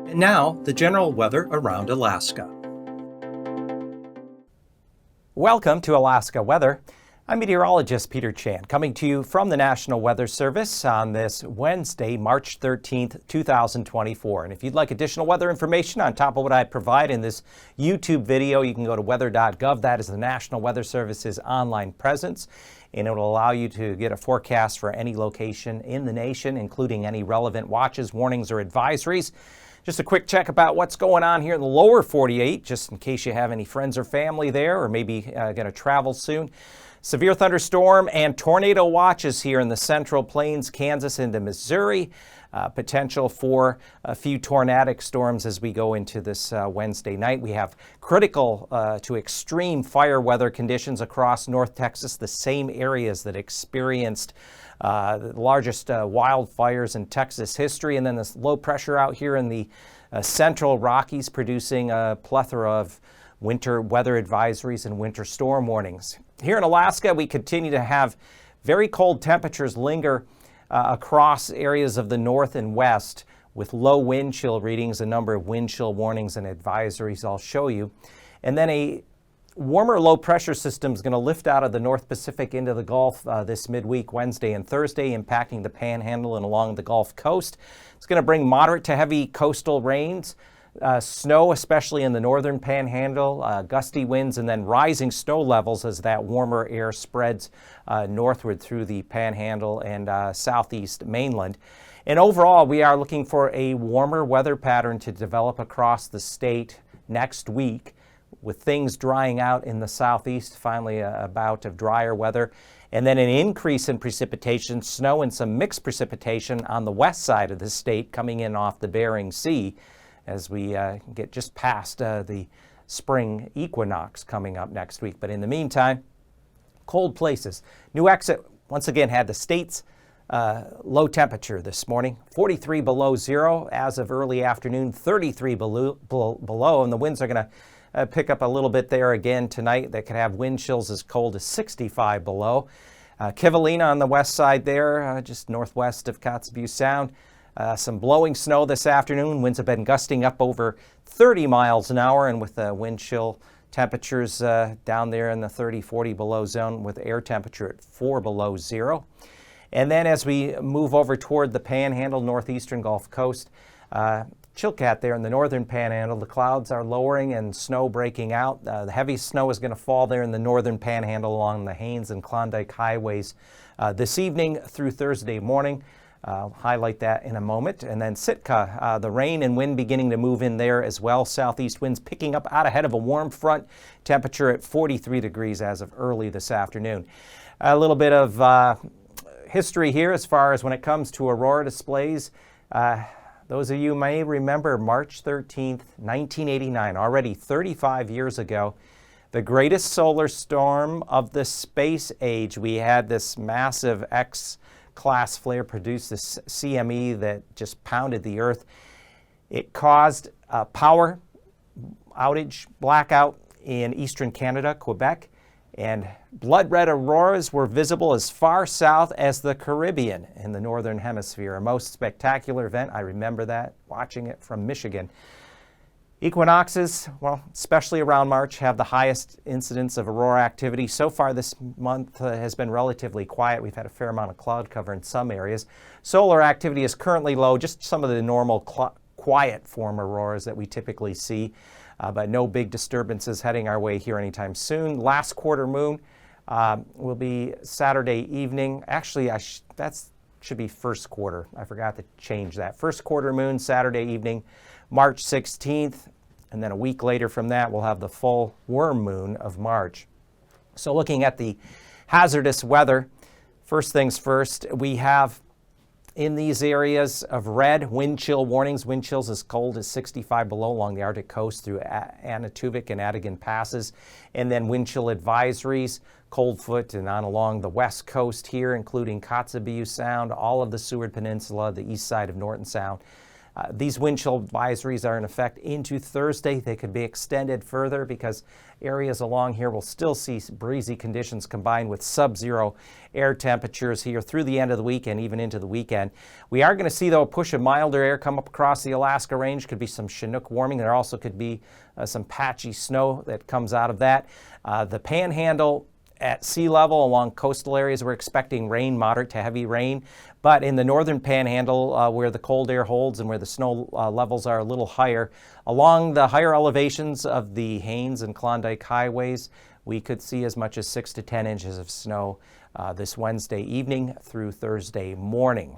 And now, the general weather around Alaska. Welcome to Alaska Weather. I'm meteorologist Peter Chan, coming to you from the National Weather Service on this Wednesday, March 13th, 2024. And if you'd like additional weather information on top of what I provide in this YouTube video, you can go to weather.gov. That is the National Weather Service's online presence, and it will allow you to get a forecast for any location in the nation, including any relevant watches, warnings, or advisories. Just a quick check about what's going on here in the lower 48, just in case you have any friends or family there, or maybe going to travel soon. Severe thunderstorm and tornado watches here in the Central Plains, Kansas into Missouri. Potential for a few tornadic storms as we go into this Wednesday night. We have critical to extreme fire weather conditions across North Texas, the same areas that experienced the largest wildfires in Texas history. And then this low pressure out here in the central Rockies producing a plethora of winter weather advisories and winter storm warnings. Here in Alaska, we continue to have very cold temperatures linger across areas of the north and west with low wind chill readings, a number of wind chill warnings and advisories I'll show you. And then a warmer low pressure system is going to lift out of the North Pacific into the Gulf this midweek, Wednesday and Thursday, impacting the Panhandle and along the Gulf Coast. It's going to bring moderate to heavy coastal rains. Snow, especially in the northern Panhandle, gusty winds, and then rising snow levels as that warmer air spreads northward through the Panhandle and southeast mainland. And overall, we are looking for a warmer weather pattern to develop across the state next week, with things drying out in the southeast, finally a bout of drier weather, and then an increase in precipitation, snow and some mixed precipitation on the west side of the state coming in off the Bering Sea, as we get just past the spring equinox coming up next week. But in the meantime, cold places. New Exit once again had the state's low temperature this morning, 43 below zero as of early afternoon, 33 below, and the winds are going to pick up a little bit there again tonight. They could have wind chills as cold as 65 below. Kivalina on the west side there, just northwest of Kotzebue Sound. Some blowing snow this afternoon. Winds have been gusting up over 30 miles an hour, and with wind chill temperatures down there in the 30-40 below zone with air temperature at 4 below zero. And then as we move over toward the Panhandle, northeastern Gulf Coast, Chilkat there in the northern Panhandle, the clouds are lowering and snow breaking out. The heavy snow is going to fall there in the northern Panhandle along the Haines and Klondike highways this evening through Thursday morning. I'll highlight that in a moment. And then Sitka, the rain and wind beginning to move in there as well. Southeast winds picking up out ahead of a warm front, temperature at 43 degrees as of early this afternoon. A little bit of history here as far as when it comes to aurora displays. Those of you may remember March 13th, 1989, already 35 years ago, the greatest solar storm of the space age. We had this massive X-class flare produce this CME that just pounded the Earth. It caused a power outage, blackout in eastern Canada, Quebec, and blood red auroras were visible as far south as the Caribbean in the northern hemisphere. A most spectacular event. I remember that, watching it from Michigan. Equinoxes, well, especially around March, have the highest incidence of aurora activity. So far this month has been relatively quiet. We've had a fair amount of cloud cover in some areas. Solar activity is currently low, just some of the normal quiet form auroras that we typically see, but no big disturbances heading our way here anytime soon. Last quarter moon will be Saturday evening. Actually, that should be first quarter. I forgot to change that. First quarter moon, Saturday evening, March 16th, and then a week later from that, we'll have the full worm moon of March. So looking at the hazardous weather, first things first, we have in these areas of red, wind chill warnings, wind chills as cold as 65 below along the Arctic coast through Anaktuvuk and Adigan passes, and then wind chill advisories, cold foot and on along the west coast here, including Kotzebue Sound, all of the Seward Peninsula, the east side of Norton Sound. These wind chill advisories are in effect into Thursday. They could be extended further because areas along here will still see breezy conditions combined with sub-zero air temperatures here through the end of the week and even into the weekend. We are going to see, though, a push of milder air come up across the Alaska range. Could be some Chinook warming. There also could be some patchy snow that comes out of that. The Panhandle at sea level along coastal areas, we're expecting rain, moderate to heavy rain. But in the northern Panhandle, where the cold air holds and where the snow levels are a little higher, along the higher elevations of the Haines and Klondike highways, we could see as much as 6 to 10 inches of snow this Wednesday evening through Thursday morning.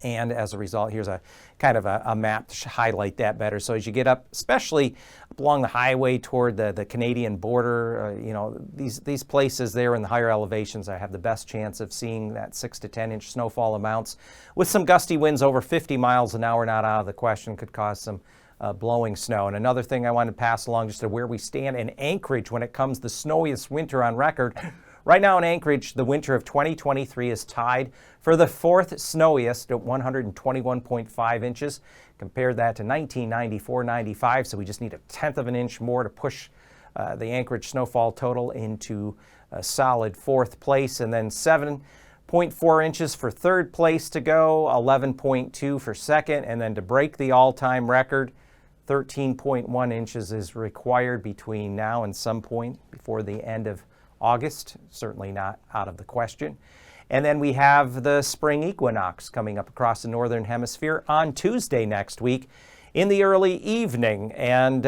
And as a result, here's a kind of a map to highlight that better. So as you get up, especially along the highway toward the Canadian border, these places there in the higher elevations, I have the best chance of seeing that 6 to 10 inch snowfall amounts with some gusty winds over 50 miles an hour not out of the question, could cause some blowing snow. And another thing I wanted to pass along just to where we stand in Anchorage when it comes to the snowiest winter on record. Right now in Anchorage, the winter of 2023 is tied for the fourth snowiest at 121.5 inches. Compare that to 1994-95, so we just need a tenth of an inch more to push the Anchorage snowfall total into a solid fourth place, and then 7.4 inches for third place to go, 11.2 for second, and then to break the all-time record, 13.1 inches is required between now and some point before the end of August, certainly not out of the question. And then we have the spring equinox coming up across the northern hemisphere on Tuesday next week in the early evening. And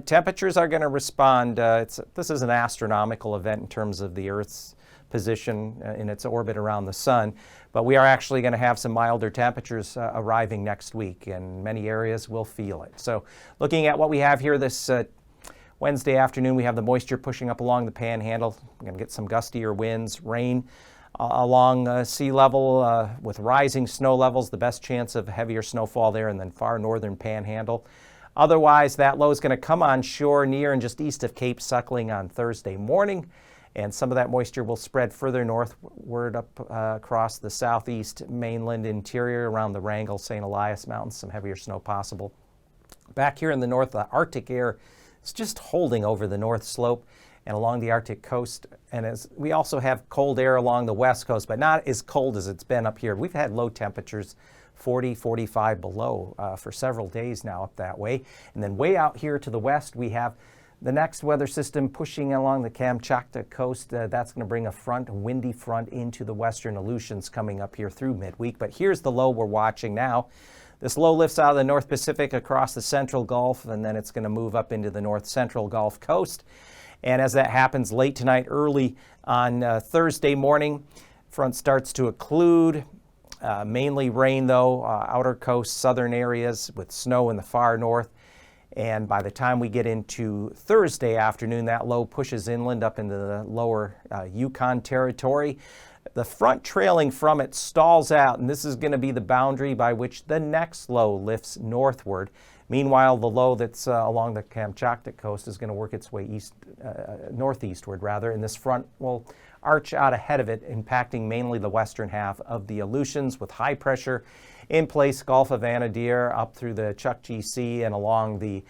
temperatures are going to respond. This is an astronomical event in terms of the Earth's position in its orbit around the sun. But we are actually going to have some milder temperatures arriving next week, and many areas will feel it. So looking at what we have here this Wednesday afternoon, we have the moisture pushing up along the Panhandle. We're going to get some gustier winds, rain along sea level with rising snow levels, the best chance of heavier snowfall there, and then far northern Panhandle. Otherwise, that low is going to come on shore near and just east of Cape Suckling on Thursday morning, and some of that moisture will spread further northward up across the southeast mainland interior around the Wrangell, St. Elias Mountains, some heavier snow possible. Back here in the north, the Arctic air is just holding over the north slope and along the Arctic coast. And as we also have cold air along the west coast, but not as cold as it's been up here. We've had low temperatures, 40, 45 below for several days now up that way. And then way out here to the west, we have the next weather system pushing along the Kamchatka coast. That's going to bring a windy front into the western Aleutians coming up here through midweek. But here's the low we're watching now. This low lifts out of the North Pacific across the Central Gulf, and then it's going to move up into the North Central Gulf Coast. And as that happens late tonight, early on Thursday morning, front starts to occlude. Mainly rain, though, outer coast, southern areas with snow in the far north. And by the time we get into Thursday afternoon, that low pushes inland up into the lower Yukon territory. The front trailing from it stalls out, and this is going to be the boundary by which the next low lifts northward. Meanwhile, the low that's along the Kamchatka coast is going to work its way northeastward, and this front will arch out ahead of it, impacting mainly the western half of the Aleutians with high pressure in place, Gulf of Anadyr up through the Chukchi Sea and along the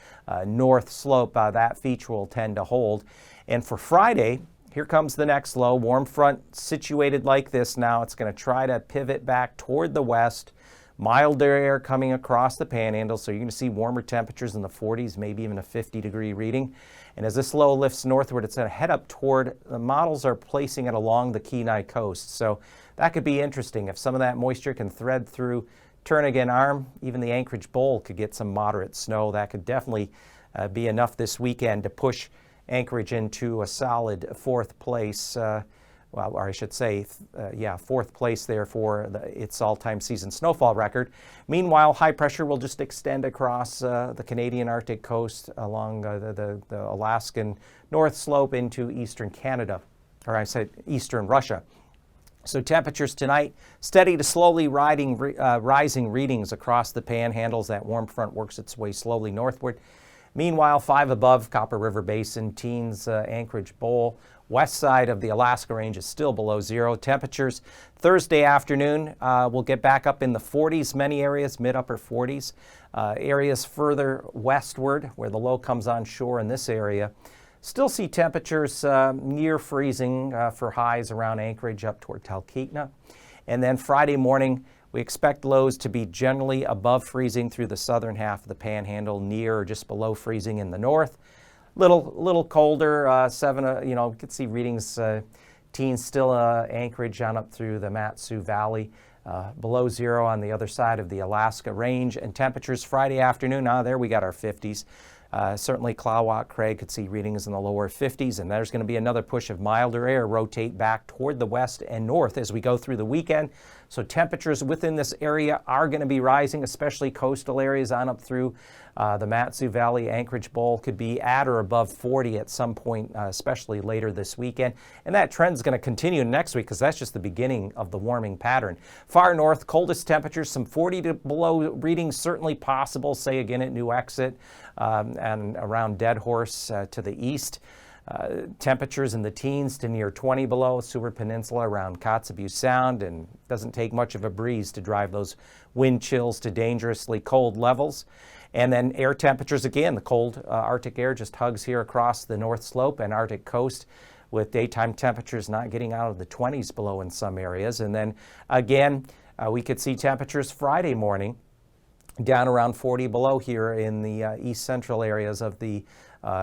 north slope. That feature will tend to hold. And for Friday, here comes the next low, warm front situated like this now. It's going to try to pivot back toward the west. Milder air coming across the Panhandle, so you're going to see warmer temperatures in the 40s, maybe even a 50-degree reading. And as this low lifts northward, it's going to head up toward, the models are placing it along the Kenai coast. So that could be interesting. If some of that moisture can thread through Turnagain Arm, even the Anchorage Bowl could get some moderate snow. That could definitely be enough this weekend to push Anchorage into a solid fourth place, or I should say, fourth place there for its all-time season snowfall record. Meanwhile, high pressure will just extend across the Canadian Arctic coast along the Alaskan north slope into eastern Canada, or I said eastern Russia. So temperatures tonight, steady to slowly rising readings across the Panhandles. That warm front works its way slowly northward. Meanwhile, 5 above Copper River Basin, teens Anchorage Bowl. West side of the Alaska Range is still below zero. Temperatures Thursday afternoon will get back up in the 40s, many areas, mid-upper 40s. Areas further westward where the low comes on shore in this area still see temperatures near freezing for highs around Anchorage up toward Talkeetna. And then Friday morning, we expect lows to be generally above freezing through the southern half of the Panhandle, near or just below freezing in the north. Little colder, 7, you can see readings, teens still Anchorage on up through the Mat-Su Valley, below zero on the other side of the Alaska Range. And temperatures Friday afternoon, there we got our 50s. Certainly Klawak, Craig could see readings in the lower 50s, and there's going to be another push of milder air rotate back toward the west and north as we go through the weekend. So temperatures within this area are going to be rising, especially coastal areas on up through the Mat-Su Valley. Anchorage Bowl could be at or above 40 at some point, especially later this weekend. And that trend is going to continue next week because that's just the beginning of the warming pattern. Far north, coldest temperatures, some 40 to below readings certainly possible, say again at New Exit and around Dead Horse to the east. Temperatures in the teens to near 20 below, Seward Peninsula around Kotzebue Sound, and doesn't take much of a breeze to drive those wind chills to dangerously cold levels. And then air temperatures again, the cold Arctic air just hugs here across the North Slope and Arctic coast, with daytime temperatures not getting out of the 20s below in some areas. And then again, we could see temperatures Friday morning down around 40 below here in the east central areas of the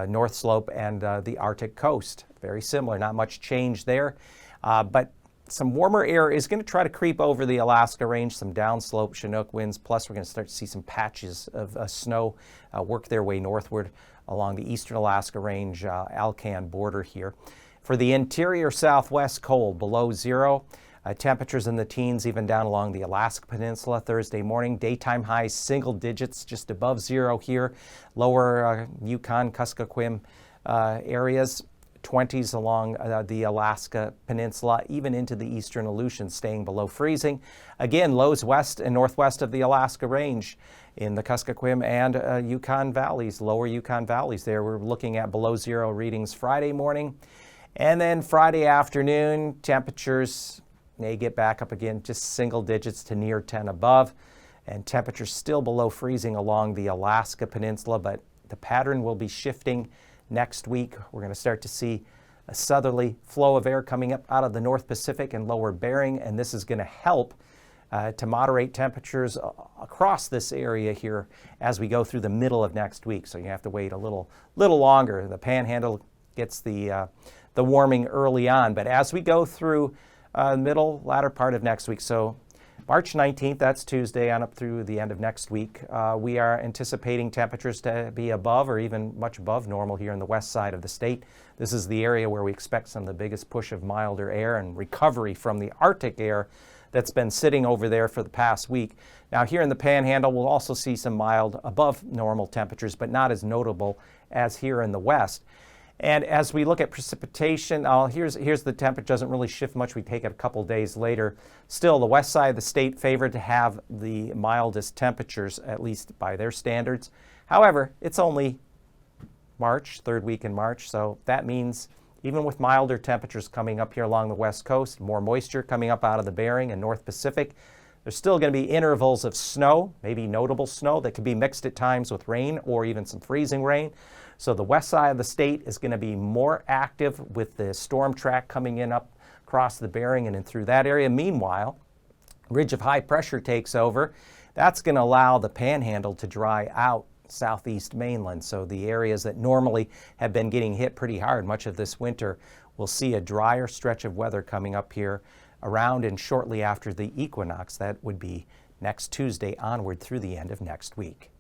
North Slope and the Arctic coast. Very similar, not much change there. But some warmer air is going to try to creep over the Alaska Range, some downslope Chinook winds, plus we're going to start to see some patches of snow work their way northward along the eastern Alaska Range, Alcan border here. For the interior southwest, cold, below zero. Temperatures in the teens, even down along the Alaska Peninsula Thursday morning. Daytime highs single digits, just above zero here. Lower Yukon, Kuskokwim areas, 20s along the Alaska Peninsula, even into the eastern Aleutians, staying below freezing. Again, lows west and northwest of the Alaska Range in the Kuskokwim and Yukon valleys, lower Yukon valleys there. We're looking at below zero readings Friday morning. And then Friday afternoon, temperatures may get back up again, just single digits to near 10 above, and temperatures still below freezing along the Alaska Peninsula, but the pattern will be shifting next week. We're going to start to see a southerly flow of air coming up out of the North Pacific and lower Bering, and this is going to help to moderate temperatures across this area here as we go through the middle of next week. So you have to wait a little longer. The Panhandle gets the warming early on, but as we go through latter part of next week, so March 19th, that's Tuesday, on up through the end of next week, we are anticipating temperatures to be above or even much above normal here in the west side of the state. This is the area where we expect some of the biggest push of milder air and recovery from the Arctic air that's been sitting over there for the past week. Now here in the Panhandle, we'll also see some mild above normal temperatures, but not as notable as here in the west. And as we look at precipitation, here's the temperature. Doesn't really shift much. We take it a couple days later. Still, the west side of the state favored to have the mildest temperatures, at least by their standards. However, it's only March, third week in March, so that means even with milder temperatures coming up here along the west coast, more moisture coming up out of the Bering and North Pacific, there's still going to be intervals of snow, maybe notable snow that could be mixed at times with rain or even some freezing rain. So the west side of the state is going to be more active with the storm track coming in up across the Bering and in through that area. Meanwhile, ridge of high pressure takes over. That's going to allow the Panhandle to dry out southeast mainland. So the areas that normally have been getting hit pretty hard much of this winter will see a drier stretch of weather coming up here around and shortly after the equinox. That would be next Tuesday onward through the end of next week.